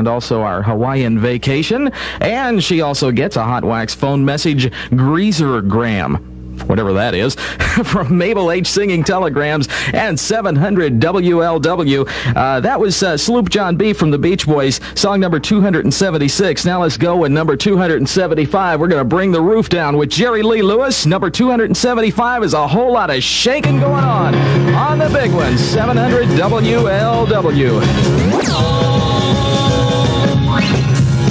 and also our Hawaiian vacation. And she also gets a Hot Wax phone message greasergram, whatever that is, from Mabel H. Singing Telegrams and 700 WLW. That was Sloop John B. from the Beach Boys, song number 276. Now let's go with number 275. We're going to bring the roof down with Jerry Lee Lewis. Number 275 is a whole lot of shaking going on the big one, 700 WLW.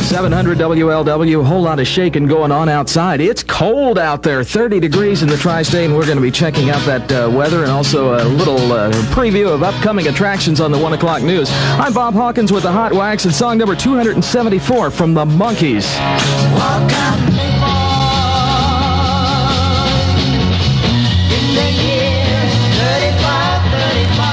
700 WLW, a whole lot of shaking going on outside. It's cold out there, 30 degrees in the tri-state, and we're going to be checking out that weather and also a little preview of upcoming attractions on the 1 o'clock news. I'm Bob Hawkins with the Hot Wax and song number 274 from the Monkees. Walk out.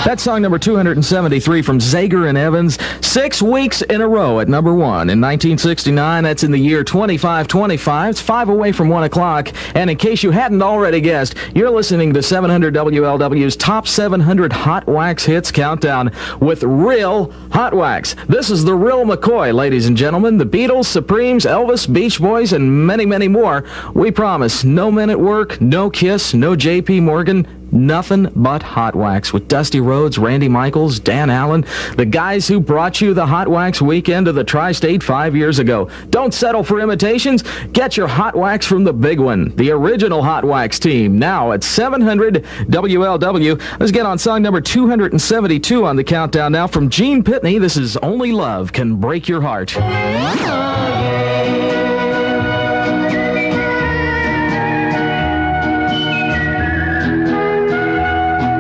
That's song number 273 from Zager and Evans, 6 weeks in a row at number 1. In 1969, that's in the year 2525. It's 5 away from 1 o'clock. And in case you hadn't already guessed, you're listening to 700 WLW's Top 700 Hot Wax Hits Countdown with real Hot Wax. This is the real McCoy, ladies and gentlemen. The Beatles, Supremes, Elvis, Beach Boys, and many, many more. We promise no Men at Work, no Kiss, no J.P. Morgan, nothing but Hot Wax with Dusty Rhodes, Randy Michaels, Dan Allen, the guys who brought you the Hot Wax weekend to the Tri-State 5 years ago. Don't settle for imitations. Get your Hot Wax from the big one, the original Hot Wax team. Now at 700 WLW. Let's get on song number 272 on the countdown now from Gene Pitney. This is Only Love Can Break Your Heart.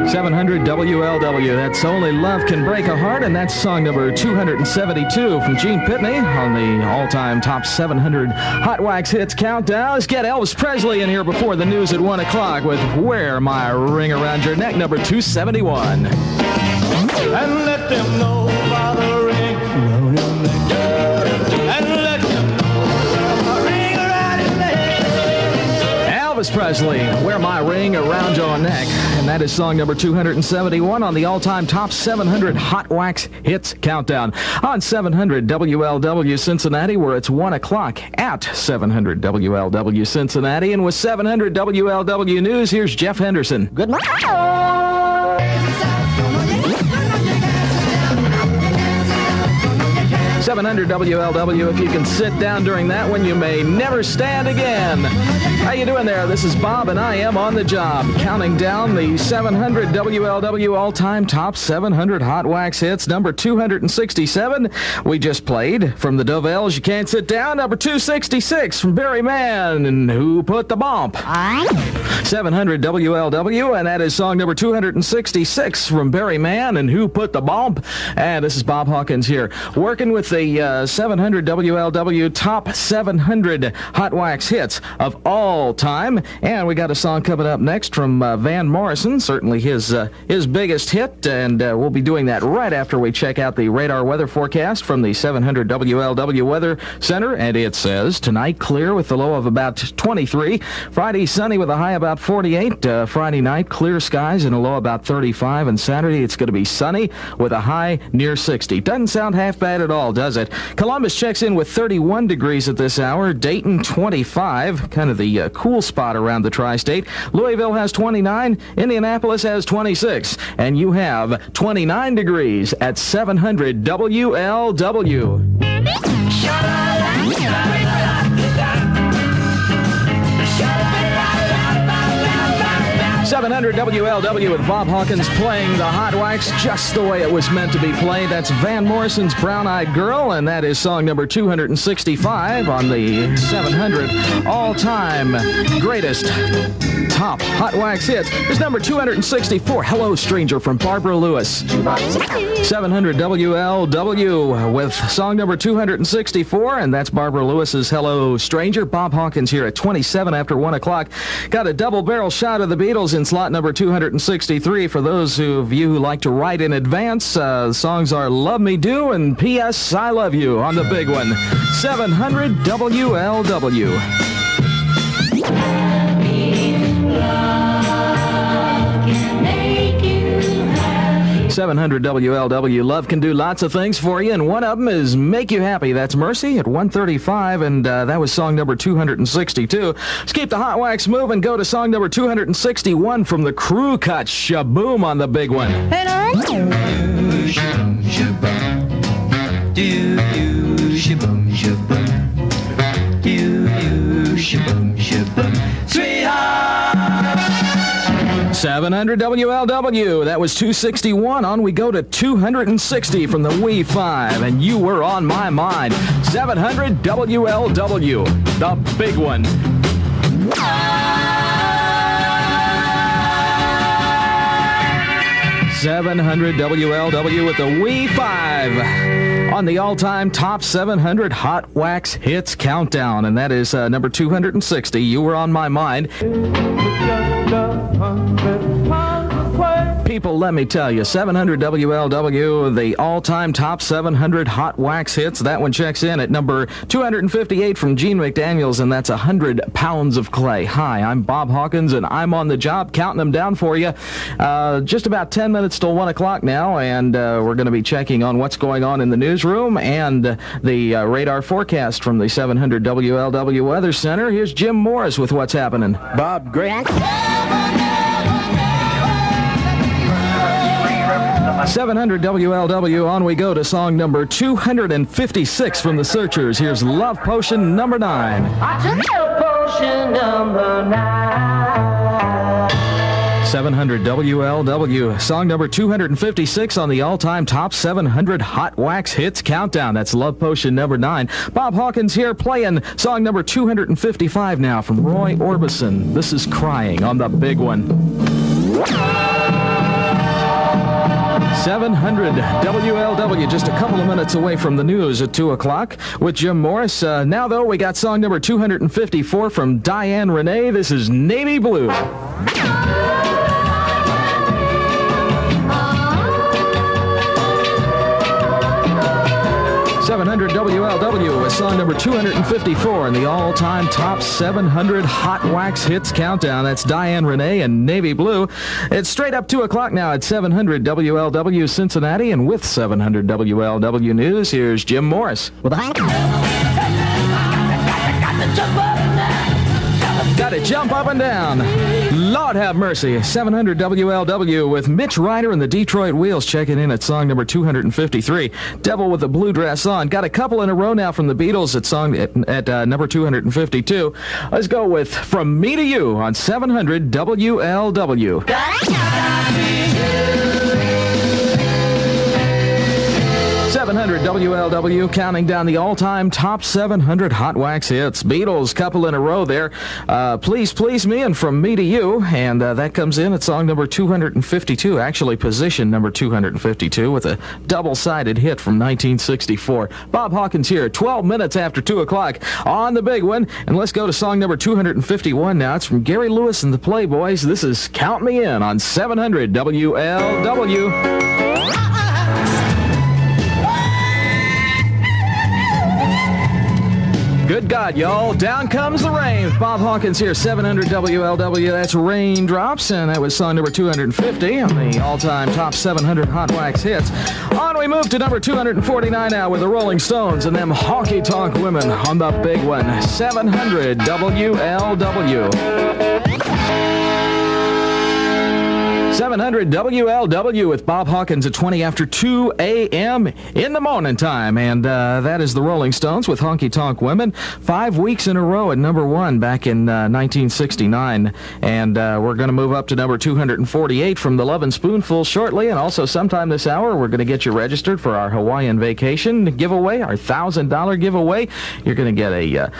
700 WLW. That's Only Love Can Break a Heart, and that's song number 272 from Gene Pitney on the all-time Top 700 Hot Wax Hits Countdown. Let's get Elvis Presley in here before the news at 1 o'clock with Wear My Ring Around Your Neck, number 271. And let them know about the ring around your neck. And let them know about the ring around your neck. Elvis Presley, Wear My Ring Around Your Neck. And that is song number 271 on the all-time Top 700 Hot Wax Hits Countdown on 700 WLW Cincinnati, where it's 1 o'clock at 700 WLW Cincinnati. And with 700 WLW News, here's Jeff Henderson. Good morning. 700 WLW. If you can sit down during that one, you may never stand again. How you doing there? This is Bob, and I am on the job, counting down the 700 WLW all-time Top 700 Hot Wax Hits, number 267. We just played from the Dovells, You Can't Sit Down, number 266 from Barry Mann, and Who Put the Bump? 700 WLW, and that is song number 266 from Barry Mann, and Who Put the Bump? And this is Bob Hawkins here, working with the 700 WLW Top 700 Hot Wax Hits of all time. And we got a song coming up next from Van Morrison, certainly his biggest hit, and we'll be doing that right after we check out the radar weather forecast from the 700 WLW Weather Center. And it says tonight clear with a low of about 23. Friday sunny with a high about 48. Friday night clear skies and a low about 35. And Saturday it's going to be sunny with a high near 60. Doesn't sound half bad at all, does it? Columbus checks in with 31 degrees at this hour. Dayton 25, kind of the cool spot around the tri-state. Louisville has 29. Indianapolis has 26. And you have 29 degrees at 700 WLW. 700 WLW with Bob Hawkins playing the Hot Wax just the way it was meant to be played. That's Van Morrison's Brown-Eyed Girl, and that is song number 265 on the 700 all-time greatest top Hot Wax hits. Here's number 264, Hello Stranger from Barbara Lewis. 700 WLW with song number 264, and that's Barbara Lewis's Hello Stranger. Bob Hawkins here at 27 after 1 o'clock. Got a double-barrel shot of the Beatles in slot number 263. For those of you who like to write in advance, the songs are Love Me Do and P.S. I Love You on the big one. 700 WLW. 700 WLW. Love can do lots of things for you, and one of them is make you happy. That's Mercy at 135, and that was song number 262. Let's keep the hot wax moving. Go to song number 261 from the Crew Cut. Shaboom on the big one. Shaboom, shaboom. Do you shaboom, shaboom. Do you shaboom, shaboom. Sweetheart. 700 WLW. That was 261. On we go to 260 from the Wii 5, and you were on my mind. 700 WLW, the big one. 700 WLW with the Wii 5 on the all-time top 700 Hot Wax Hits Countdown, and that is number 260. You were on my mind. People, let me tell you, 700 WLW, the all-time top 700 Hot Wax Hits. That one checks in at number 258 from Gene McDaniels, and that's 100 Pounds of Clay. Hi, I'm Bob Hawkins, and I'm on the job counting them down for you. Just about 10 minutes till 1 o'clock now, and we're going to be checking on what's going on in the newsroom and the radar forecast from the 700 WLW Weather Center. Here's Jim Morris with what's happening. Bob, great. 700 WLW, on we go to song number 256 from the Searchers. Here's Love Potion number 9. I took your potion number 9. 700 WLW, song number 256 on the all-time top 700 Hot Wax Hits Countdown. That's Love Potion number 9. Bob Hawkins here playing song number 255 now from Roy Orbison. This is Crying on the big one. 700 WLW, just a couple of minutes away from the news at 2 o'clock with Jim Morris. Now, though, we got song number 254 from Diane Renee. This is Navy Blue. 700 WLW with song number 254 in the all-time top 700 Hot Wax Hits Countdown. That's Diane Renee and Navy Blue. It's straight up 2 o'clock now at 700 WLW Cincinnati, and with 700 WLW News, here's Jim Morris. Got to jump up and down. Lord have mercy. 700 WLW with Mitch Ryder and the Detroit Wheels checking in at song number 253. Devil with the Blue Dress On. Got a couple in a row now from the Beatles at song at number 252. Let's go with From Me to You on 700 WLW. 700 WLW, counting down the all-time top 700 Hot Wax Hits. Beatles, couple in a row there. Please Please Me and From Me to You, and that comes in at song number 252, actually position number 252 with a double-sided hit from 1964. Bob Hawkins here, 12 minutes after 2 o'clock on the big one, and let's go to song number 251 now. It's from Gary Lewis and the Playboys. This is Count Me In on 700 WLW. Good God, y'all. Down comes the rain. Bob Hawkins here, 700 WLW. That's Raindrops, and that was song number 250 on the all-time top 700 Hot Wax Hits. On we move to number 249 now with the Rolling Stones and them honky-tonk women on the big one. 700 WLW. 700 WLW with Bob Hawkins at 20 after 2 a.m. in the morning time. And that is the Rolling Stones with Honky Tonk Women. 5 weeks in a row at number 1 back in 1969. And we're going to move up to number 248 from the Lovin' Spoonful shortly. And also sometime this hour, we're going to get you registered for our Hawaiian vacation giveaway, our $1,000 giveaway. You're going to get a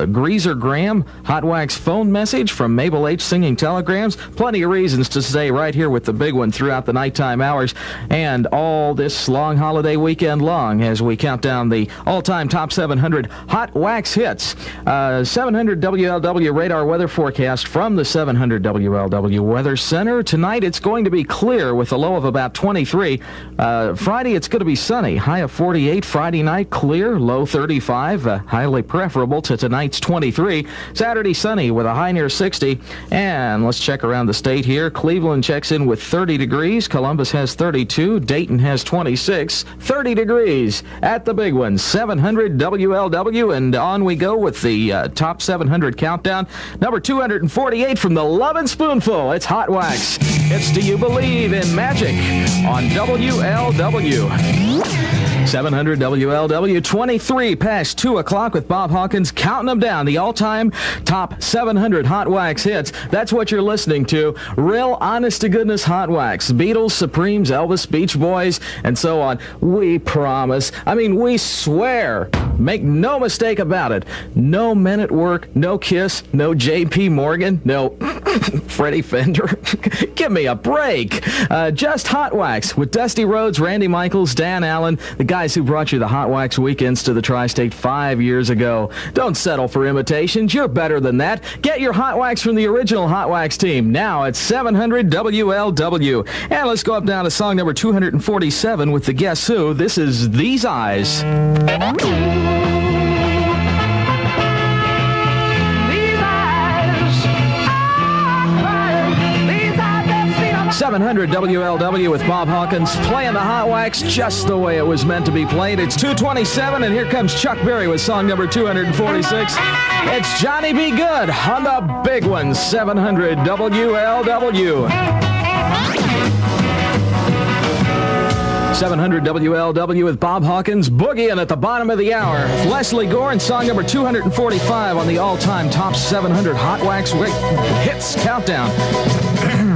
Greaser Graham Hot Wax phone message from Mabel H. Singing Telegrams. Plenty of reasons to stay right here with the big one throughout the nighttime hours and all this long holiday weekend long as we count down the all-time top 700 Hot Wax Hits. 700 WLW radar weather forecast from the 700 WLW Weather Center. Tonight it's going to be clear with a low of about 23. Friday it's going to be sunny, high of 48. Friday night clear, low 35, highly preferable to tonight's 23. Saturday sunny with a high near 60. And let's check around the state here. Cleveland checks in with 30 degrees. Columbus has 32. Dayton has 26. 30 degrees at the big one. 700 WLW, and on we go with the top 700 countdown. Number 248 from the Lovin' Spoonful. It's Hot Wax. It's Do You Believe in Magic on WLW. 700 WLW, 23 past 2 o'clock with Bob Hawkins counting them down. The all-time top 700 Hot Wax hits. That's what you're listening to. Real honest-to-goodness Hot Wax. Beatles, Supremes, Elvis, Beach Boys, and so on. We promise. I mean, we swear. Make no mistake about it. No Men at Work, no Kiss, no J.P. Morgan, no Freddie Fender. Give me a break. Just Hot Wax with Dusty Rhodes, Randy Michaels, Dan Allen, the guys who brought you the Hot Wax weekends to the Tri-State 5 years ago. Don't settle for imitations. You're better than that. Get your Hot Wax from the original Hot Wax team. Now at 700 WLW. And let's go up down to song number 247 with the Guess Who. This is These Eyes. 700 WLW with Bob Hawkins playing the Hot Wax just the way it was meant to be played. It's 227, and here comes Chuck Berry with song number 246. It's Johnny B. Good on the big one, 700 WLW. 700 WLW with Bob Hawkins boogieing at the bottom of the hour. Leslie Gore and song number 245 on the all-time top 700 Hot Wax hits countdown.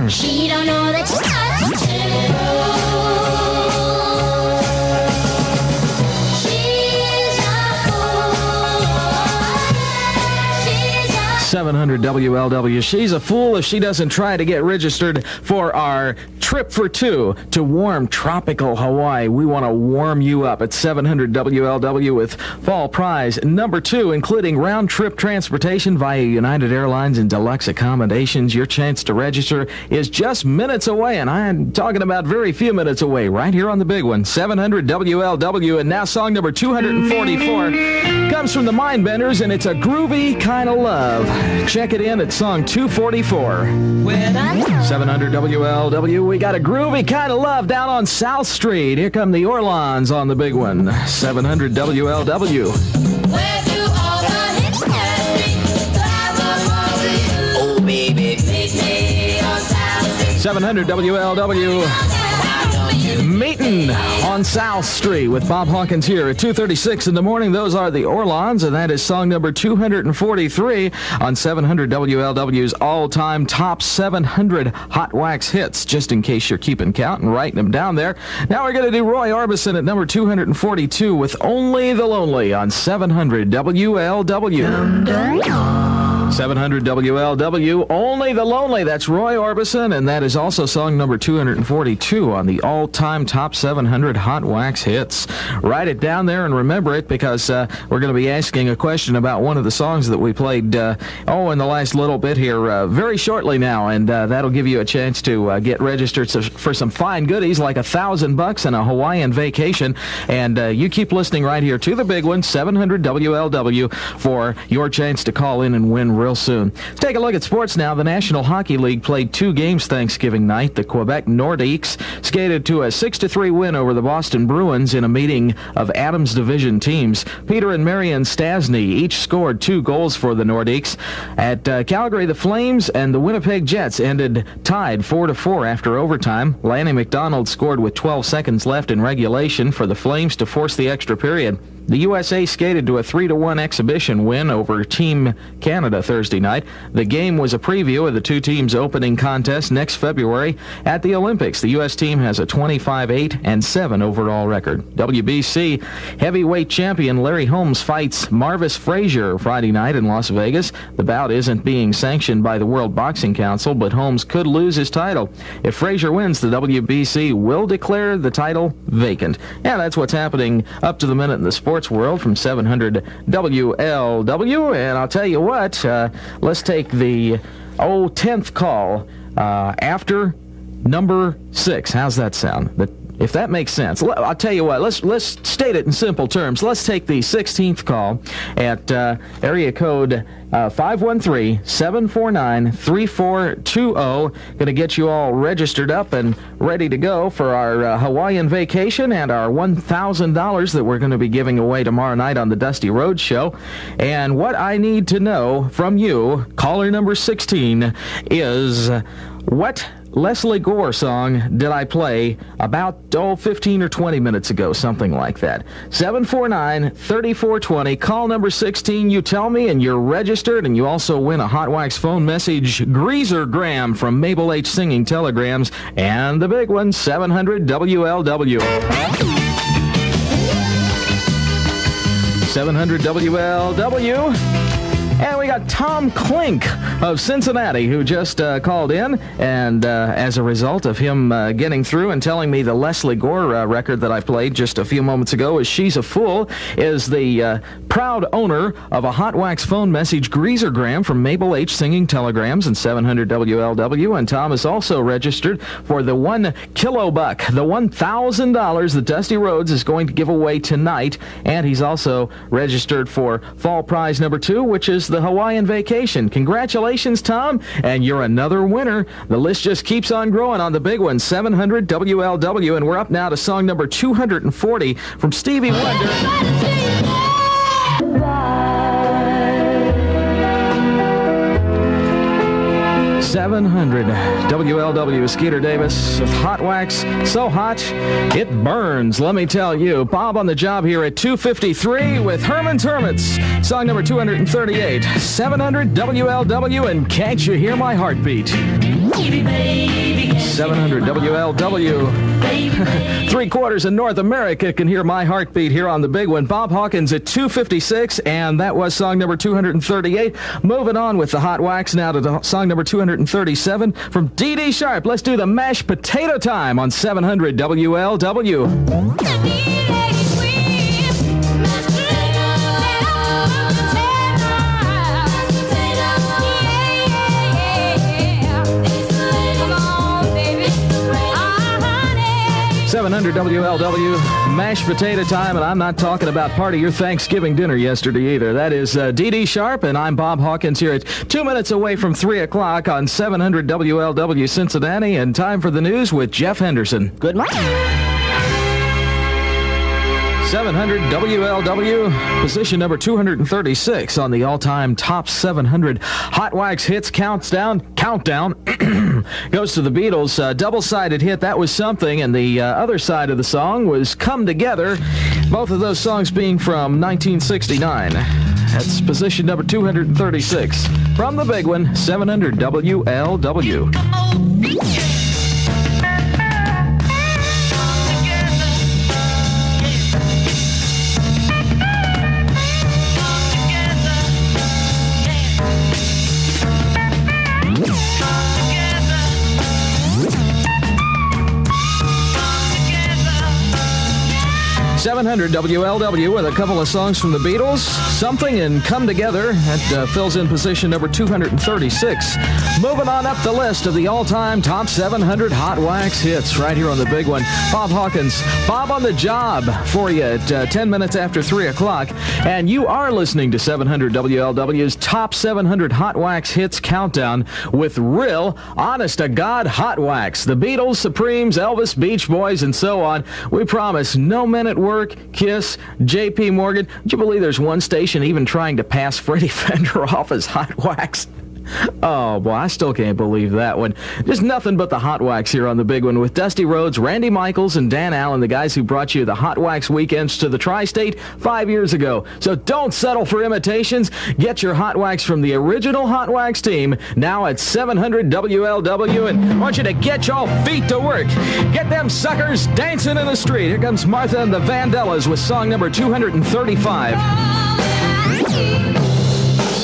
She don't know that she's not a 700 WLW. She's a fool if she doesn't try to get registered for our trip for two to warm tropical Hawaii. We want to warm you up at 700 WLW with fall prize number 2, including round-trip transportation via United Airlines and deluxe accommodations. Your chance to register is just minutes away, and I'm talking about very few minutes away, right here on the big one, 700 WLW. And now song number 244 comes from the Mindbenders, and it's a groovy kind of love. Check it in at song 244. 700 WLW, we got a groovy kind of love down on South Street. Here come the Orlons on the big one. 700 WLW. Oh, baby, meet me on South Street. 700 WLW. Meeting on South Street with Bob Hawkins here at 2:36 in the morning. Those are the Orlons, and that is song number 243 on 700 WLW's all-time top 700 Hot Wax hits, just in case you're keeping count and writing them down there. Now we're going to do Roy Orbison at number 242 with Only the Lonely on 700 WLW. 700 WLW, Only the Lonely. That's Roy Orbison, and that is also song number 242 on the all-time top 700 Hot Wax hits. Write it down there and remember it, because we're going to be asking a question about one of the songs that we played, in the last little bit here, very shortly now, and that'll give you a chance to get registered for some fine goodies like $1,000 and a Hawaiian vacation. And you keep listening right here to the big one, 700 WLW, for your chance to call in and win real soon. Let's take a look at sports now. The National Hockey League played 2 games Thanksgiving night. The Quebec Nordiques skated to a 6-3 win over the Boston Bruins in a meeting of Adams Division teams. Peter and Marion Stasny each scored 2 goals for the Nordiques. At Calgary, the Flames and the Winnipeg Jets ended tied 4-4 after overtime. Lanny McDonald scored with 12 seconds left in regulation for the Flames to force the extra period. The USA skated to a 3-1 exhibition win over Team Canada Thursday night. The game was a preview of the 2 teams' opening contest next February at the Olympics. The U.S. team has a 25-8-7 overall record. WBC heavyweight champion Larry Holmes fights Marvis Frazier Friday night in Las Vegas. The bout isn't being sanctioned by the World Boxing Council, but Holmes could lose his title. If Frazier wins, the WBC will declare the title vacant. Yeah, that's what's happening up to the minute in the sports world from 700 WLW. And I'll tell you what, let's take the 10th call after number 6. How's that sound? if that makes sense. I'll tell you what, let's state it in simple terms. Let's take the 16th call at area code 513-749-3420. Going to get you all registered up and ready to go for our Hawaiian vacation and our $1,000 that we're going to be giving away tomorrow night on the Dusty Rhodes Show. And what I need to know from you, caller number 16, is what Leslie Gore song did I play about 15 or 20 minutes ago, something like that. 749-3420, call number 16, you tell me, and you're registered, and you also win a Hot Wax phone message greasergram from Mabel H. Singing Telegrams, and the big one, 700 WLW. 700 WLW. And we got Tom Klink of Cincinnati, who just called in, and as a result of him getting through and telling me the Leslie Gore record that I played just a few moments ago is She's a Fool, is the proud owner of a Hot Wax phone message greasergram from Mabel H. Singing Telegrams and 700 WLW, and Tom is also registered for the $1 kilobuck, the $1,000 that Dusty Rhodes is going to give away tonight, and he's also registered for fall prize number 2, which is the Hawaiian vacation. Congratulations, Tom, and you're another winner. The list just keeps on growing on the big one, 700 WLW, and we're up now to song number 240 from Stevie Wonder. 700 WLW, Skeeter Davis with Hot Wax. So hot, it burns, let me tell you. Bob on the job here at 2:53 with Herman's Hermits. Song number 238, 700 WLW, and Can't You Hear My Heartbeat? 700 WLW. 3/4 of North America can hear my heartbeat here on the big one. Bob Hawkins at 2:56, and that was song number 238. Moving on with the Hot Wax now to song number 237 from D.D. Sharp. Let's do the mashed potato time on 700 WLW. 700 WLW, mashed potato time, and I'm not talking about part of your Thanksgiving dinner yesterday either. That is D.D. Sharp, and I'm Bob Hawkins here at 2 minutes away from 3 o'clock on 700 WLW Cincinnati, and time for the news with Jeff Henderson. Good morning. 700 WLW, position number 236 on the all-time top 700 Hot Wax hits countdown. Goes to the Beatles' double-sided hit, That Was Something, and the other side of the song was Come Together, both of those songs being from 1969. That's position number 236. From the big one, 700 WLW. 700 WLW with a couple of songs from the Beatles, Something and Come Together. That fills in position number 236. Moving on up the list of the all-time top 700 Hot Wax hits right here on the big one. Bob Hawkins, Bob on the job for you at 10 minutes after 3 o'clock. And you are listening to 700 WLW's top 700 Hot Wax hits countdown with real, honest-to-God Hot Wax. The Beatles, Supremes, Elvis, Beach Boys, and so on. We promise no men at work, Kiss, J.P. Morgan. Would you believe there's one station even trying to pass Freddie Fender off as Hot Wax? Oh, boy, I still can't believe that one. Just nothing but the Hot Wax here on the big one with Dusty Rhodes, Randy Michaels, and Dan Allen, the guys who brought you the Hot Wax weekends to the Tri-State 5 years ago. So don't settle for imitations. Get your Hot Wax from the original Hot Wax team now at 700 WLW, and I want you to get your feet to work. Get them suckers dancing in the street. Here comes Martha and the Vandellas with song number 235.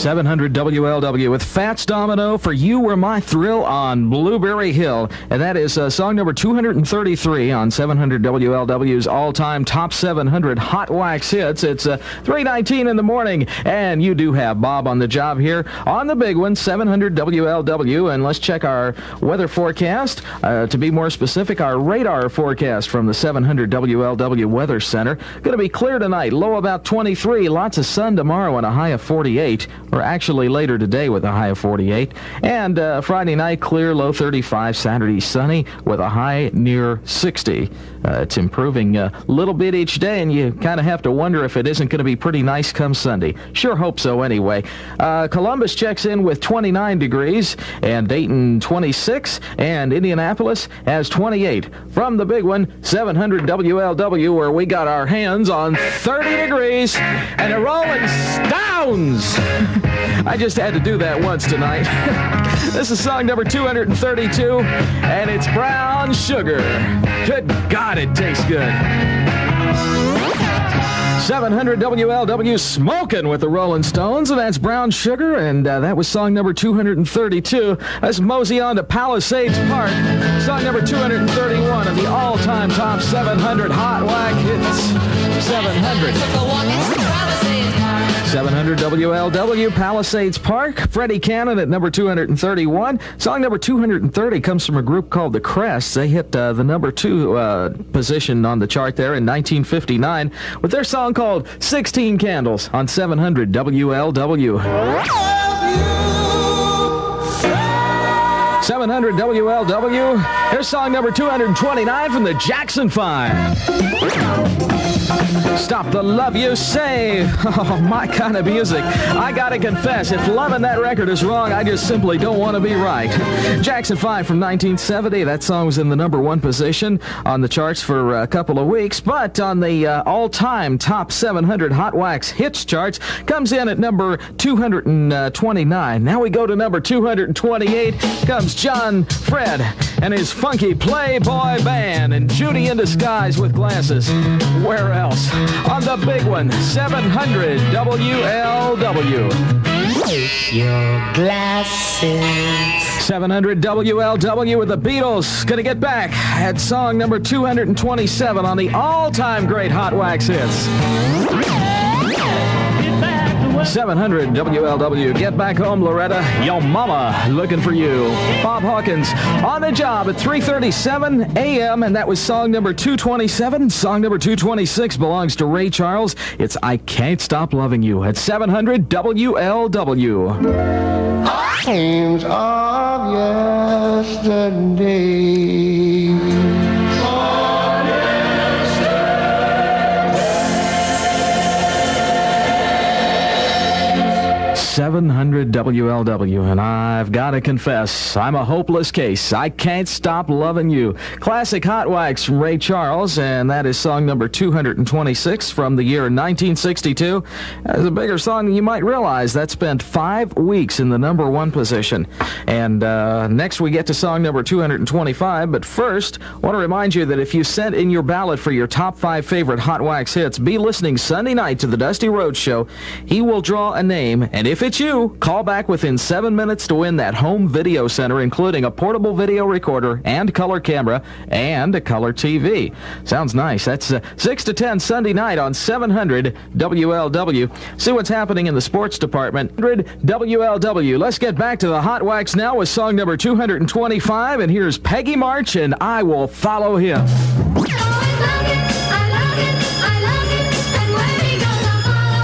700 WLW with Fats Domino for You Were My Thrill on Blueberry Hill. And that is song number 233 on 700 WLW's all-time top 700 Hot Wax hits. It's 3:19 in the morning, and you do have Bob on the job here on the big one, 700 WLW. And let's check our weather forecast. To be more specific, our radar forecast from the 700 WLW Weather Center. Going to be clear tonight, low about 23, lots of sun tomorrow and a high of 48, or actually later today with a high of 48. And Friday night, clear, low 35, Saturday sunny with a high near 60. It's improving a little bit each day, and you kind of have to wonder if it isn't going to be pretty nice come Sunday. Sure hope so anyway. Columbus checks in with 29 degrees, and Dayton 26, and Indianapolis has 28. From the big one, 700 WLW, where we got our hands on 30 degrees, and the Rolling Stones. I just had to do that once tonight. This is song number 232, and it's Brown Sugar. Good God, it tastes good. 700 WLW smoking with the Rolling Stones, and that's Brown Sugar, and that was song number 232. Let's mosey on to Palisades Park, song number 231 of the all-time top 700 Hot Whack hits. 700 WLW, Palisades Park. Freddie Cannon at number 231. Song number 230 comes from a group called The Crests. They hit the number 2 position on the chart there in 1959 with their song called 16 Candles on 700 WLW. 700 WLW. Here's song number 229 from the Jackson 5. Stop the Love You Say. Oh, my kind of music. I gotta confess, if loving that record is wrong, I just simply don't want to be right. Jackson 5 from 1970. That song was in the number 1 position on the charts for a couple of weeks, but on the all-time top 700 Hot Wax hits charts, comes in at number 229. Now we go to number 228. Comes John Fred and his funky Playboy Band and Judy in Disguise with Glasses. Where else? On the big one, 700 WLW. Take your glasses. 700 WLW with the Beatles. Gonna get back at song number 227 on the all-time great Hot Wax hits. 700 WLW. Get back home, Loretta. Yo mama looking for you. Bob Hawkins on the job at 3:37 a.m. and that was song number 227. Song number 226 belongs to Ray Charles. It's I Can't Stop Loving You at 700 WLW. Dreams of yesterday. 700 WLW, and I've got to confess, I'm a hopeless case. I Can't Stop Loving You. Classic Hot Wax from Ray Charles, and that is song number 226 from the year 1962. It's a bigger song than you might realize. That spent 5 weeks in the number 1 position. And next we get to song number 225, but first, I want to remind you that if you sent in your ballot for your top 5 favorite Hot Wax hits, be listening Sunday night to the Dusty Rhodes Show. He will draw a name, and if it's you, call back within 7 minutes to win that home video center, including a portable video recorder and color camera and a color TV. Sounds nice. That's 6 to 10 Sunday night on 700 WLW. See what's happening in the sports department. 100 WLW. Let's get back to the Hot Wax now with song number 225, and here's Peggy March and I Will Follow Him.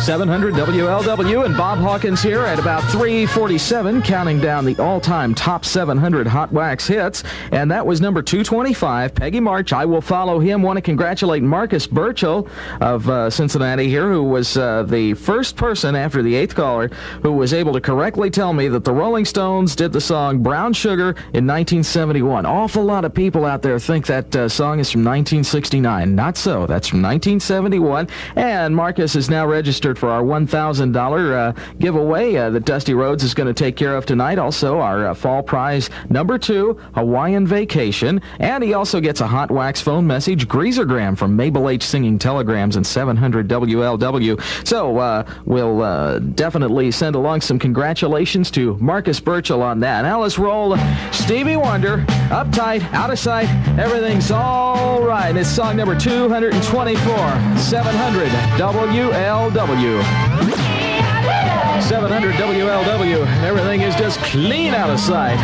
700 WLW and Bob Hawkins here at about 3:47, counting down the all-time top 700 Hot Wax hits, and that was number 225, Peggy March, I Will Follow Him. Want to congratulate Marcus Burchell of Cincinnati here, who was the first person after the 8th caller who was able to correctly tell me that the Rolling Stones did the song Brown Sugar in 1971. Awful lot of people out there think that song is from 1969. Not so. That's from 1971, and Marcus is now registered 700 for our $1,000 giveaway that Dusty Rhodes is going to take care of tonight. Also, our fall prize number 2, Hawaiian Vacation. And he also gets a Hot Wax phone message greasergram from Mabel H. Singing Telegrams and 700 WLW. So we'll definitely send along some congratulations to Marcus Burchell on that. Now let's roll Stevie Wonder, Uptight, Out of Sight, Everything's All Right. It's song number 224, 700 WLW. 700 WLW. Everything is just clean out of sight.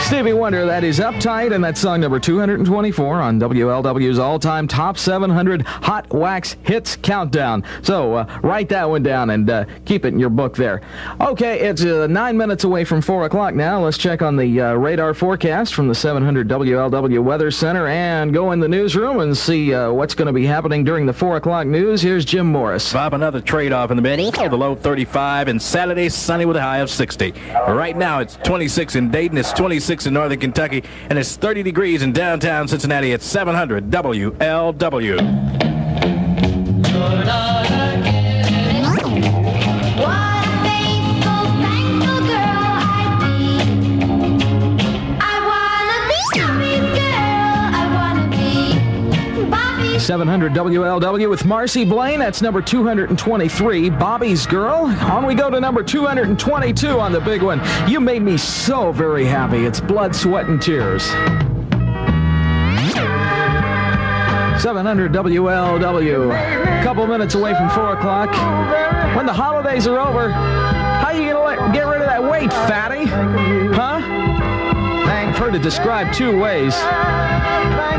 Stevie Wonder, that is Uptight, and that's song number 224 on WLW's all-time top 700 Hot Wax Hits Countdown. So write that one down and keep it in your book there. Okay, it's 9 minutes away from 4 o'clock now. Let's check on the radar forecast from the 700 WLW Weather Center and go in the newsroom and see what's going to be happening during the 4 o'clock news. Here's Jim Morris. Bob, another trade-off in the mid. The low 35, and Saturday sunny with a high of 60. Right now it's 26 in Dayton, it's 26 in Northern Kentucky, and it's 30 degrees in downtown Cincinnati at 700 WLW. What a faithful, thankful girl I'd be. I wanna be Bobby's girl. I wanna be Bobby's 700 WLW with Marcy Blaine. That's number 223, Bobby's Girl. On we go to number 222 on the big one. You made me so very happy. It's Blood, Sweat, and Tears. 700 WLW. A couple minutes away from 4 o'clock. When the holidays are over, how you gonna get rid of that weight, fatty? Huh? I've heard it described 2 ways.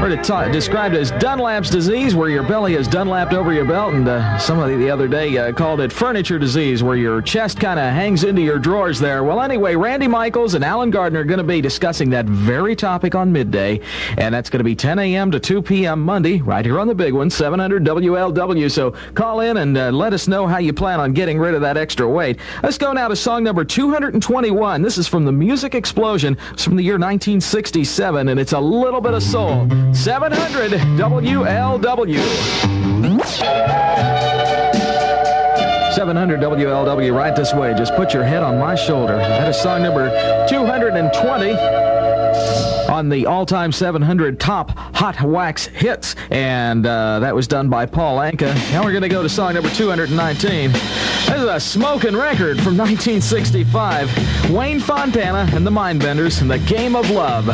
Heard it described as Dunlap's disease, where your belly is Dunlapped over your belt, and somebody the other day called it furniture disease, where your chest kind of hangs into your drawers there. Well, anyway, Randy Michaels and Alan Gardner are going to be discussing that very topic on Midday, and that's going to be 10 a.m. to 2 p.m. Monday, right here on the big one, 700 WLW. So call in and let us know how you plan on getting rid of that extra weight. Let's go now to song number 221. This is from the Music Explosion. It's from the year 1967, and it's A Little Bit of Soul. 700 WLW. 700 WLW, right this way. Just put your head on my shoulder. That is song number 220 on the all-time 700 top Hot Wax Hits, and that was done by Paul Anka. Now we're going to go to song number 219. This is a smoking record from 1965. Wayne Fontana and the Mindbenders and The Game of Love.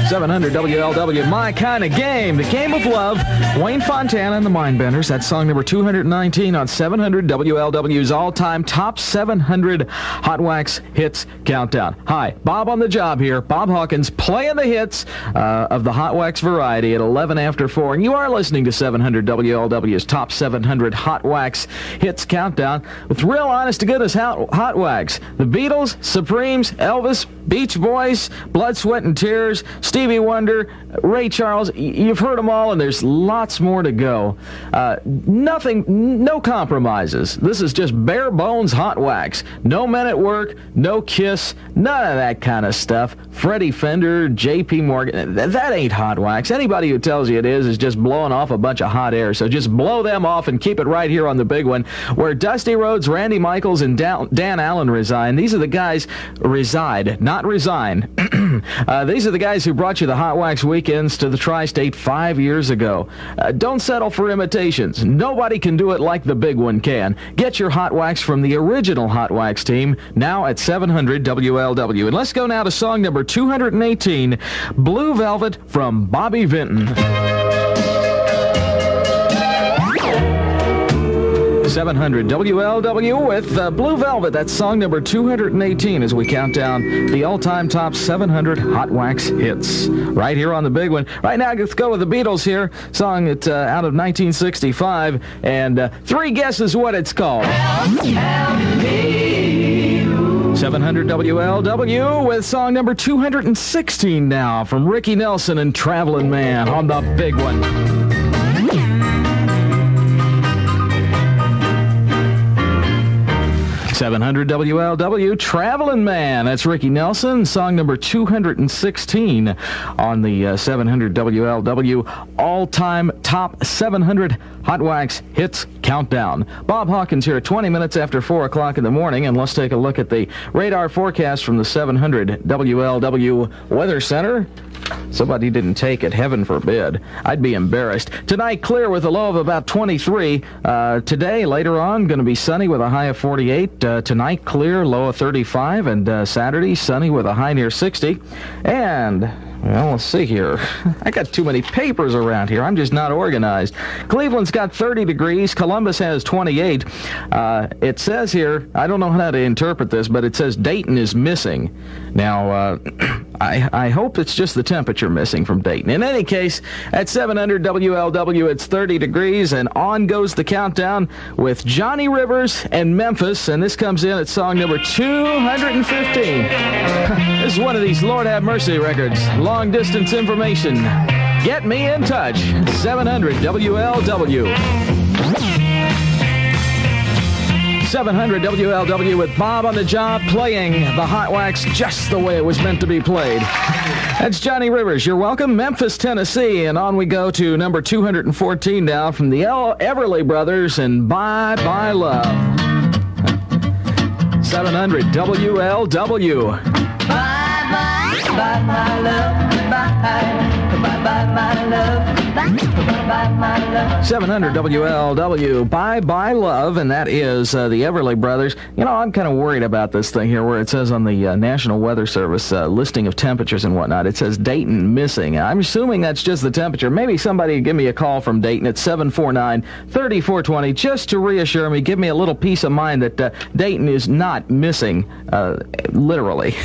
700 WLW, My Kind of Game, The Game of Love, Wayne Fontana and the Mindbenders. That's song number 219 on 700 WLW's all-time top 700 Hot Wax Hits Countdown. Hi, Bob on the job here. Bob Hawkins playing the hits of the Hot Wax variety at 11 after 4. And you are listening to 700 WLW's top 700 Hot Wax Hits Countdown with real honest-to-goodness Hot Wax. The Beatles, Supremes, Elvis, Beach Boys, Blood, Sweat, and Tears, Stevie Wonder, Ray Charles. You've heard them all, and there's lots more to go. No compromises. This is just bare bones Hot Wax. No Men at Work, no Kiss, none of that kind of stuff. Freddie Fender, J.P. Morgan, that ain't Hot Wax. Anybody who tells you it is just blowing off a bunch of hot air. So just blow them off and keep it right here on the big one, where Dusty Rhodes, Randy Michaels, and Dan Allen reside. These are the guys reside, not resign. These are the guys who brought you the Hot Wax weekends to the Tri-State 5 years ago. Don't settle for imitations. Nobody can do it like the big one can. Get your Hot Wax from the original Hot Wax team, now at 700 WLW. And let's go now to song number 218, Blue Velvet from Bobby Vinton. 700 WLW with Blue Velvet. That's song number 218 as we count down the all-time top 700 Hot Wax hits. Right here on the big one. Right now, let's go with the Beatles here. Song out of 1965. And 3 guesses what it's called. 700 WLW with song number 216 now from Ricky Nelson and Traveling Man on the big one. 700 WLW, Traveling Man. That's Ricky Nelson, song number 216 on the 700 WLW all-time top 700 Hot Wax Hits Countdown. Bob Hawkins here, 20 minutes after 4 o'clock in the morning, and let's take a look at the radar forecast from the 700 WLW Weather Center. Somebody didn't take it, heaven forbid. I'd be embarrassed. Tonight, clear with a low of about 23. Today, later on, going to be sunny with a high of 48. Tonight, clear, low of 35. And Saturday, sunny with a high near 60. And, well, let's see here. I got too many papers around here. I'm just not organized. Cleveland's got 30 degrees. Columbus has 28. It says here, I don't know how to interpret this, but it says Dayton is missing. Now, I hope it's just the temperature missing from Dayton. In any case, at 700 WLW, it's 30 degrees, and on goes the countdown with Johnny Rivers and Memphis, and this comes in at song number 215. This is one of these Lord Have Mercy records. Long-distance information. Get me in touch. 700 WLW. 700 WLW with Bob on the job, playing the Hot Wax just the way it was meant to be played. That's Johnny Rivers. You're welcome. Memphis, Tennessee. And on we go to number 214 now from the Everly Brothers and Bye Bye Love. 700 WLW. Bye bye, bye my love, goodbye, bye bye my love, bye bye my love. 700 WLW, Bye Bye Love, and that is the Everly Brothers. You know, I'm kind of worried about this thing here where it says on the National Weather Service listing of temperatures and whatnot, it says Dayton missing. I'm assuming that's just the temperature. Maybe somebody give me a call from Dayton at 749-3420 just to reassure me, give me a little peace of mind that Dayton is not missing, literally.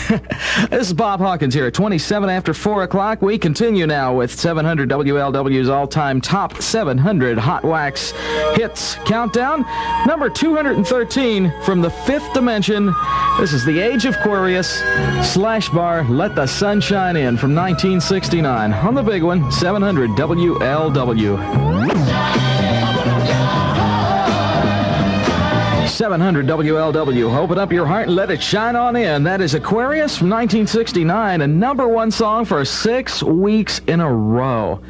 This is Bob Hawkins here at 27 after 4 o'clock. We continue now with 700 WLW's all-time top 700 Hot Wax Hits Countdown. Number 213 from the fifth dimension. This is The Age of Aquarius, Slash Bar, Let the Sun Shine In from 1969. On the big one, 700 WLW. 700 WLW. Open up your heart and let it shine on in. That is Aquarius from 1969, a #1 song for 6 weeks in a row.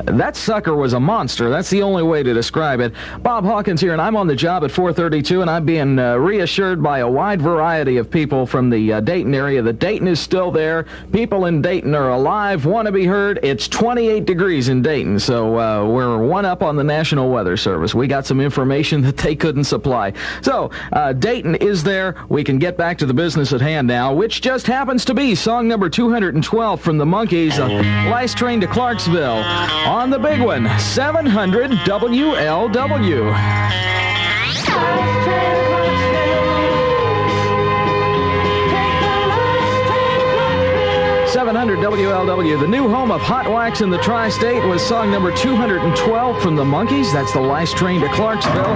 That sucker was a monster. That's the only way to describe it. Bob Hawkins here, and I'm on the job at 432, and I'm being reassured by a wide variety of people from the Dayton area that Dayton is still there. People in Dayton are alive, want to be heard. It's 28 degrees in Dayton, so we're one up on the National Weather Service. We got some information that they couldn't supply. So, Dayton is there. We can get back to the business at hand now, which just happens to be song number 212 from the Monkees, Last Train to Clarksville. On the big one, 700 WLW. 700 WLW, the new home of Hot Wax in the Tri-State, was song number 212 from the Monkees. That's the Last Train to Clarksville.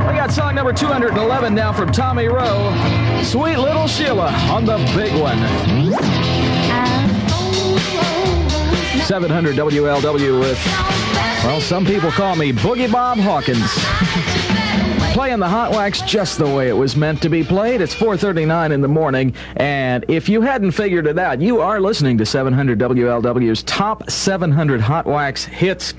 We got song number 211 now from Tommy Rowe, Sweet Little Sheila on the big one. 700 WLW with, well, some people call me Boogie Bob Hawkins. Playing the Hot Wax just the way it was meant to be played. It's 4:39 in the morning, and if you hadn't figured it out, you are listening to 700 WLW's top 700 Hot Wax Hits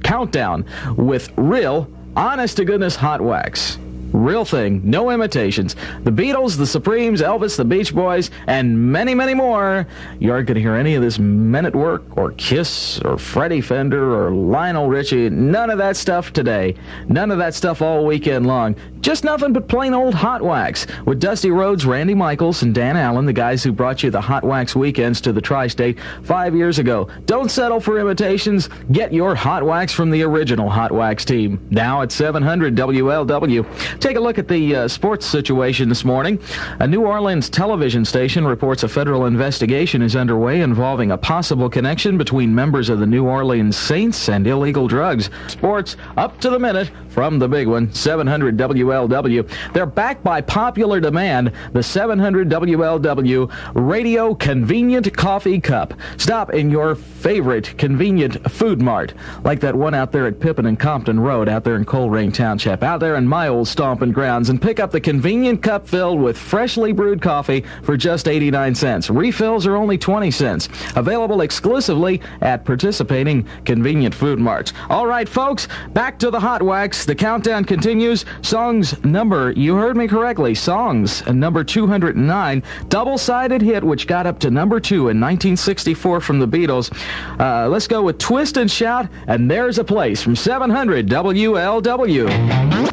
Countdown with real, honest-to-goodness Hot Wax. Real thing, no imitations. The Beatles, the Supremes, Elvis, the Beach Boys, and many, many more. You aren't going to hear any of this Men at Work or Kiss or Freddie Fender or Lionel Richie. None of that stuff today. None of that stuff all weekend long. Just nothing but plain old Hot Wax with Dusty Rhodes, Randy Michaels, and Dan Allen, the guys who brought you the Hot Wax weekends to the Tri-State 5 years ago. Don't settle for imitations. Get your Hot Wax from the original Hot Wax team. Now at 700 WLW. Take a look at the sports situation this morning. A New Orleans television station reports a federal investigation is underway involving a possible connection between members of the New Orleans Saints and illegal drugs. Sports up to the minute from the big one, 700 WLW. They're backed by popular demand, the 700 WLW Radio Convenient Coffee Cup. Stop in your favorite convenient food mart, like that one out there at Pippin and Compton Road, out there in Coleraine Township, out there in my old Star stomping grounds and pick up the convenient cup filled with freshly brewed coffee for just 89 cents. Refills are only 20 cents. Available exclusively at participating convenient food marts. All right, folks, back to the Hot Wax. The countdown continues. Songs number, you heard me correctly, songs number 209. Double-sided hit, which got up to number 2 in 1964 from the Beatles. Let's go with Twist and Shout, and There's a Place from 700 WLW.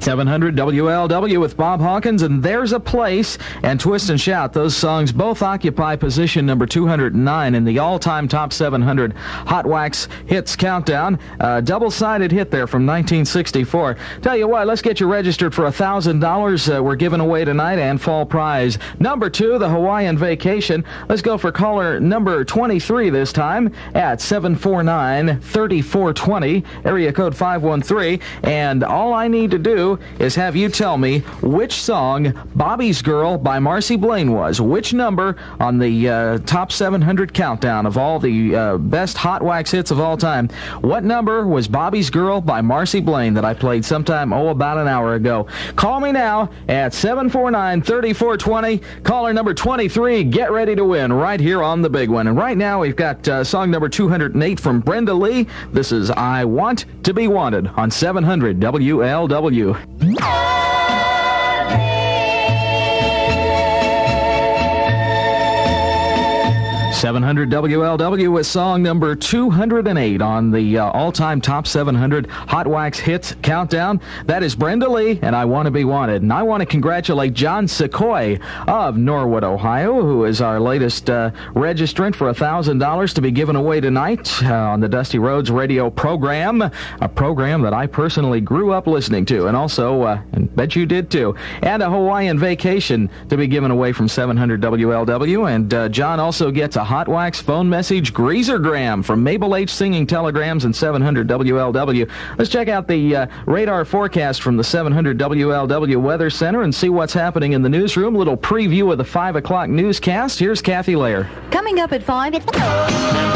700 WLW with Bob Hawkins, and There's a Place, and Twist and Shout. Those songs both occupy position number 209 in the all-time top 700 Hot Wax hits countdown. Double-sided hit there from 1964. Tell you what, let's get you registered for $1,000 we're giving away tonight, and fall prize. Number 2, the Hawaiian Vacation. Let's go for caller number 23 this time at 749-3420, area code 513, and all I need to do is have you tell me which song Bobby's Girl by Marcy Blaine was. Which number on the top 700 countdown of all the best Hot Wax hits of all time. What number was Bobby's Girl by Marcy Blaine that I played sometime, about an hour ago? Call me now at 749-3420. Caller number 23, get ready to win right here on the big one. And right now we've got song number 208 from Brenda Lee. This is I Want to Be Wanted on 700 WLW. 700 WLW with song number 208 on the all-time top 700 Hot Wax hits countdown. That is Brenda Lee, and I Want to Be Wanted. And I want to congratulate John Secoy of Norwood, Ohio, who is our latest registrant for $1,000 to be given away tonight on the Dusty Roads radio program, a program that I personally grew up listening to, and also, and bet you did too, and a Hawaiian Vacation to be given away from 700 WLW. And John also gets a Hot Wax phone message greasergram from Mabel H. Singing Telegrams and 700 WLW. Let's check out the radar forecast from the 700 WLW Weather Center and see what's happening in the newsroom. A little preview of the 5 o'clock newscast. Here's Kathy Lair. Coming up at 5, it's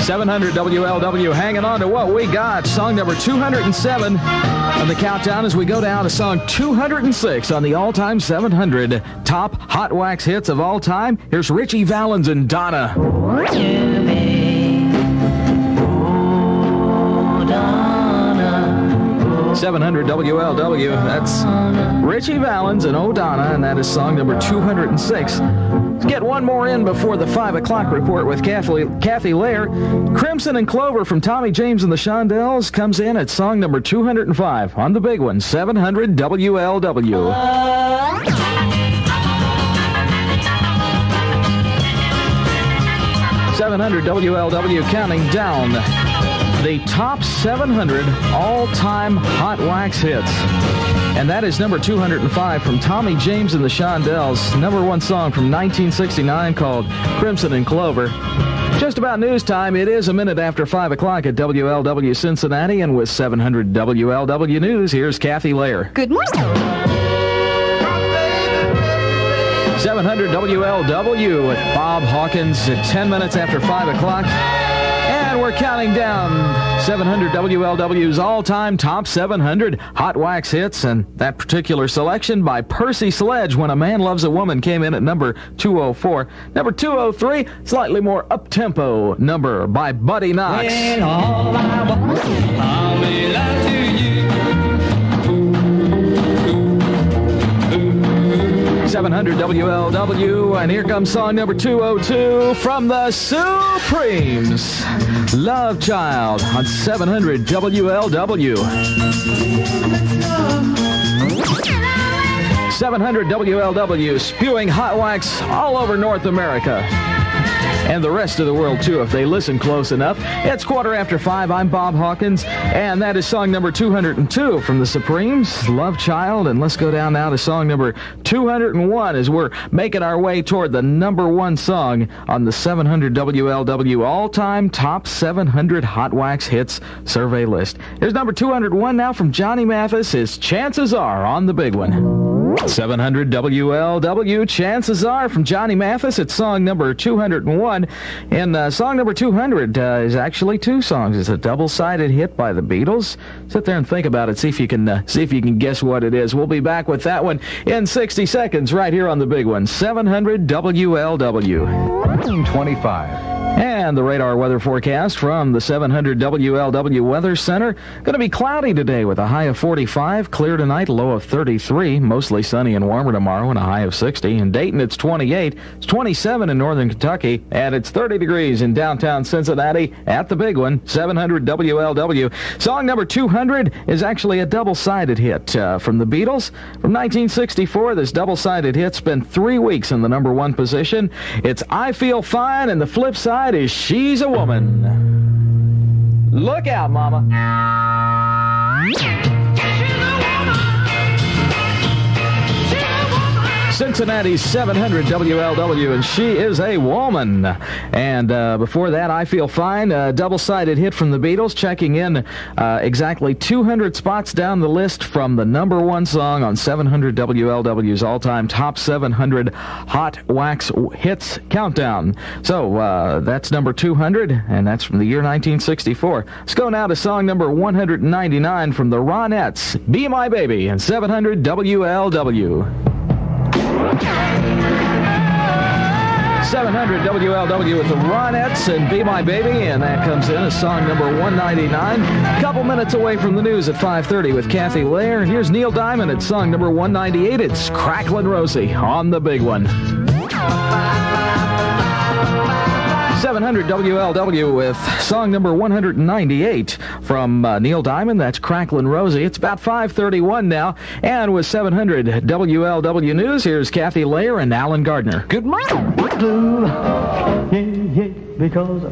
700 WLW hanging on to what we got. Song number 207 on the countdown as we go down to song 206 on the all-time 700 top Hot Wax hits of all time. Here's Richie Valens and Donna. 700 WLW, that's Richie Valens and O'Donna, and that is song number 206. Let's get one more in before the 5 o'clock report with Kathy Lair. Crimson and Clover from Tommy James and the Shondells comes in at song number 205 on the big one, 700 WLW. 700 WLW counting down the top 700 all-time Hot Wax hits. And that is number 205 from Tommy James and the Shondells, number 1 song from 1969 called Crimson and Clover. Just about news time. It is a minute after 5 o'clock at WLW Cincinnati, and with 700 WLW News, here's Kathy Lair. good morning. 700 WLW with Bob Hawkins at 10 minutes after 5 o'clock. And we're counting down 700 WLW's all-time top 700 Hot Wax hits. And that particular selection by Percy Sledge, When a Man Loves a Woman, came in at number 204. Number 203, slightly more up-tempo number by Buddy Knox. When all I want, I'll be lying to you. 700 WLW, and here comes song number 202 from the Supremes, Love Child on 700 WLW. 700 WLW spewing Hot Wax all over North America. And the rest of the world, too, if they listen close enough. It's 5:15. I'm Bob Hawkins, and that is song number 202 from the Supremes, Love Child. And let's go down now to song number 201 as we're making our way toward the number 1 song on the 700 WLW all-time top 700 Hot Wax hits survey list. Here's number 201 now from Johnny Mathis. His Chances Are on the big one. 700 WLW, Chances Are from Johnny Mathis. It's song number 201. And song number 200 is actually two songs. It's a double-sided hit by the Beatles. Sit there and think about it. See if you can guess what it is. We'll be back with that one in 60 seconds right here on the big one. 700 WLW. 25. And the radar weather forecast from the 700 WLW Weather Center. Going to be cloudy today with a high of 45. Clear tonight, low of 33. Mostly sunny and warmer tomorrow and a high of 60. In Dayton, it's 28. It's 27 in northern Kentucky. And it's 30 degrees in downtown Cincinnati at the big one, 700 WLW. Song number 200 is actually a double-sided hit from the Beatles. From 1964, this double-sided hit spent 3 weeks in the number one position. It's I Feel Fine, and the flip side is She's a Woman. Look out, Mama. Cincinnati's 700 WLW, and She Is a Woman. And before that, I Feel Fine, a double-sided hit from the Beatles, checking in exactly 200 spots down the list from the number one song on 700 WLW's all-time top 700 Hot Wax Hits Countdown. So that's number 200, and that's from the year 1964. Let's go now to song number 199 from the Ronettes, Be My Baby, and 700 WLW. 700 WLW with the Ronettes and Be My Baby, and that comes in as song number 199. A couple minutes away from the news at 5:30 with Kathy Lair. Here's Neil Diamond at song number 198. It's Cracklin' Rosie on the big one. 700 WLW with song number 198 from Neil Diamond. That's Cracklin' Rosie. It's about 5:31 now, and with 700 WLW News, here's Kathy Lair and Alan Gardner. Good morning. Because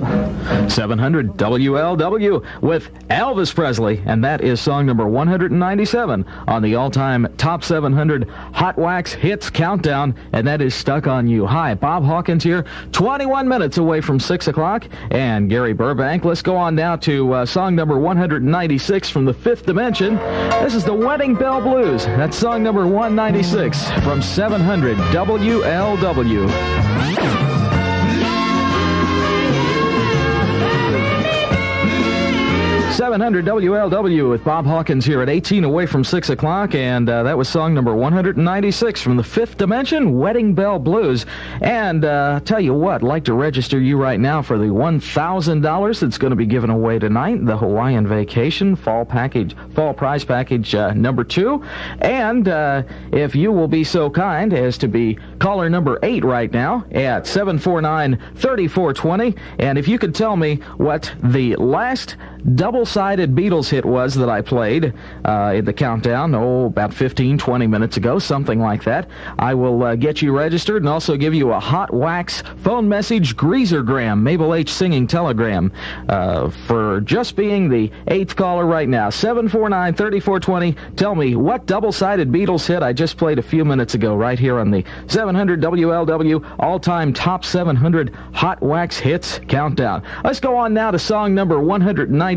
700 WLW with Elvis Presley, and that is song number 197 on the all-time top 700 Hot Wax Hits Countdown, and that is Stuck on You. Hi, Bob Hawkins here, 21 minutes away from 6 o'clock, and Gary Burbank. Let's go on now to song number 196 from the Fifth Dimension. This is the Wedding Bell Blues. That's song number 196 from 700 WLW. 700 WLW with Bob Hawkins here at 18 away from 6 o'clock, and that was song number 196 from the Fifth Dimension, Wedding Bell Blues. And tell you what, I'd like to register you right now for the $1,000 that's going to be given away tonight, the Hawaiian Vacation Fall Prize Package number 2. And if you will be so kind as to be caller number 8 right now at 749-3420, and if you could tell me what the last double-sided Beatles hit was that I played in the countdown, about 15-20 minutes ago, something like that, I will get you registered and also give you a Hot Wax phone message greasergram, Mabel H. singing telegram, for just being the 8th caller right now. 749-3420. Tell me what double-sided Beatles hit I just played a few minutes ago right here on the 700 WLW all-time top 700 Hot Wax Hits Countdown. Let's go on now to song number 195.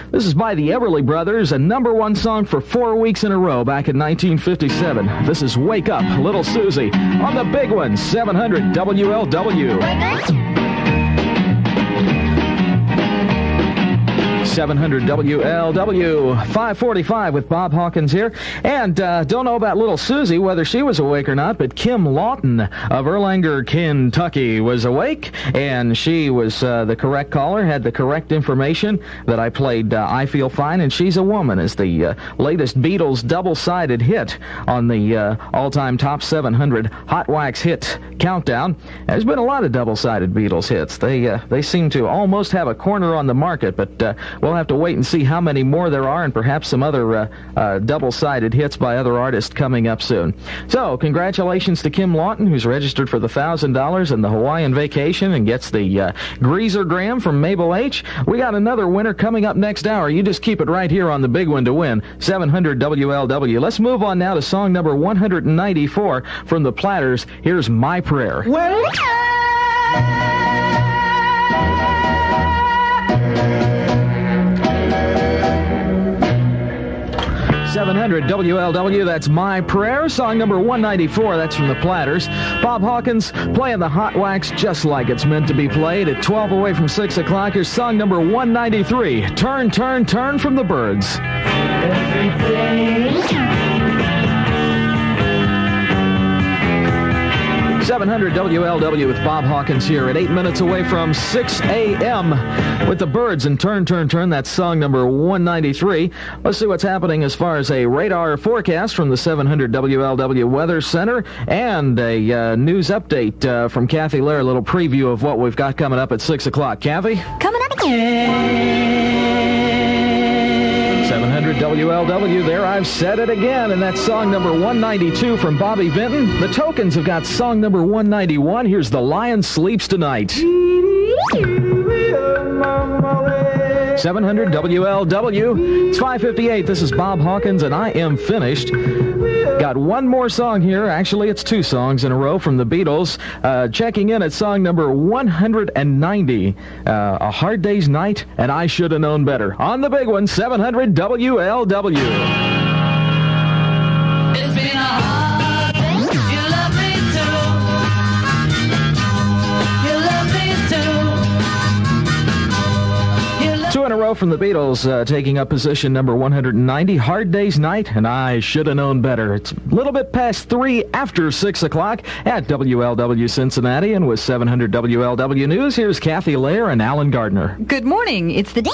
This is by the Everly Brothers, a number one song for 4 weeks in a row back in 1957. This is Wake Up, Little Susie, on the big one, 700 WLW. 700 WLW, 545 with Bob Hawkins here. And don't know about little Susie, whether she was awake or not, but Kim Lawton of Erlanger, Kentucky was awake, and she was the correct caller, had the correct information that I played I Feel Fine, and She's a Woman is the latest Beatles double-sided hit on the all-time top 700 Hot Wax Hit Countdown. There's been a lot of double-sided Beatles hits. They seem to almost have a corner on the market, but we'll have to wait and see how many more there are, and perhaps some other double-sided hits by other artists coming up soon. So, congratulations to Kim Lawton, who's registered for the $1,000 and the Hawaiian Vacation and gets the greasergram from Mabel H. We got another winner coming up next hour. You just keep it right here on the big one to win, 700 WLW. Let's move on now to song number 194 from the Platters. Here's My Prayer. 700 WLW, that's My Prayer. Song number 194, that's from the Platters. Bob Hawkins playing the hot wax just like it's meant to be played. At 12 away from 6 o'clock, here's song number 193, Turn, Turn, Turn from the Birds. 700 WLW with Bob Hawkins here at 8 minutes away from 6 a.m. with the Birds and Turn, Turn, Turn. That's song number 193. Let's see what's happening as far as a radar forecast from the 700 WLW Weather Center and a news update from Kathy Lair, a little preview of what we've got coming up at 6 o'clock. Kathy? Coming up. 700 WLW, there I've said it again, and that's song number 192 from Bobby Vinton. The Tokens have got song number 191. Here's The Lion Sleeps Tonight. 700 WLW, it's 5:58. This is Bob Hawkins, and I am finished. Got one more song here. Actually, it's two songs in a row from the Beatles. Checking in at song number 190, A Hard Day's Night, and I Should Have Known Better. On the big one, 700 WLW. It's been a hard day. You love me too. You love me too. Two in a row from the Beatles, taking up position number 190, Hard Day's Night, and I Should Have Known Better. It's a little bit past 3 after 6 o'clock at WLW Cincinnati, and with 700 WLW News, here's Kathy Lair and Alan Gardner. Good morning. It's the day.